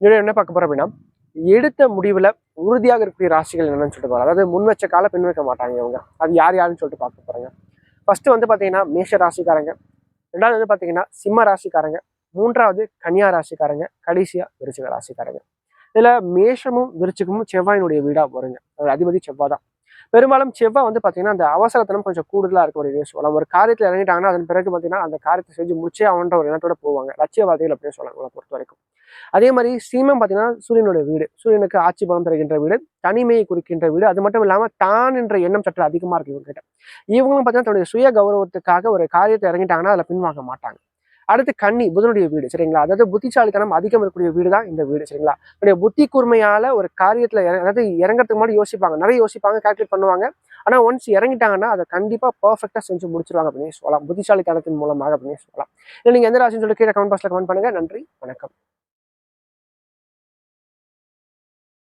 இதோட என்ன பார்க்க போறோம் அப்படின்னா, எடுத்த முடிவுல உறுதியாக இருக்கக்கூடிய ராசிகள் என்னன்னு சொல்லிட்டு போறோம். அதாவது முன் வச்ச கால பின் வைக்க மாட்டாங்க இவங்க. அது யார் யாருன்னு சொல்லிட்டு பார்க்க போறாங்க. ஃபர்ஸ்ட் வந்து பாத்தீங்கன்னா மேஷ ராசிக்காரங்க, ரெண்டாவது வந்து பாத்தீங்கன்னா சிம்ம ராசிக்காரங்க, மூன்றாவது கன்னியா ராசிக்காரங்க, கடைசியா விருச்சிக ராசிக்காரங்க. இதுல மேஷமும் விருச்சிகமும் செவ்வாயினுடைய வீடா வருங்க. அதோட அதிபதி செவ்வாய் தான். பெரும்பாலும் செவ்வாய் வந்து பாத்தீங்கன்னா அந்த அவசரத்தனம் கொஞ்சம் கூடுதலா இருக்க ஒரு சொல்லலாம். ஒரு காரியத்துல இறங்கிட்டாங்கன்னா அதன் பிறகு பாத்தீங்கன்னா அந்த காரியத்தை செஞ்சு முடிச்சே அவன்ற ஒரு எண்ணத்தோட போவாங்க. லட்சியவாதிகள் அப்படின்னு சொல்லலாம் உங்களை பொறுத்த வரைக்கும். அதே மாதிரி சீமம் பாத்தீங்கன்னா சூரியனுடைய வீடு, சூரியனுக்கு ஆட்சி பலம் தருகின்ற வீடு, தனிமையை குறிக்கின்ற வீடு. அது மட்டும் இல்லாம தான் என்ற எண்ணம் சற்று அதிகமா இருக்கு இவங்க கிட்ட. இவங்களும் பாத்தீங்கன்னா தன்னுடைய சுய கௌரவத்துக்காக ஒரு காரியத்தை இறங்கிட்டாங்கன்னா அதுல பின்வாங்க மாட்டாங்க. அடுத்து கன்னி, புதனுடைய வீடு சரிங்களா. அதாவது புத்திசாலித்தனம் அதிகம் இருக்கக்கூடிய வீடு தான் இந்த வீடு சரிங்களா. என்னுடைய புத்தி கூர்மையால ஒரு காரியத்துல அதாவது இறங்கறதுக்கு முன்னாடி யோசிப்பாங்க, நிறைய யோசிப்பாங்க, கால்குலேட் பண்ணுவாங்க. ஆனா ஒன்ஸ் இறங்கிட்டாங்கன்னா அதை கண்டிப்பா பர்ஃபெக்டா செஞ்சு முடிச்சிருவாங்க அப்படின்னு சொல்லலாம். புத்திசாலித்தனத்தின் மூலமாக அப்படின்னு சொல்லலாம். இல்லை நீங்க எந்த ராசின்னு சொல்லி கீழே கமெண்ட் பாக்ஸ்ல கமெண்ட் பண்ணுங்க. நன்றி, வணக்கம்.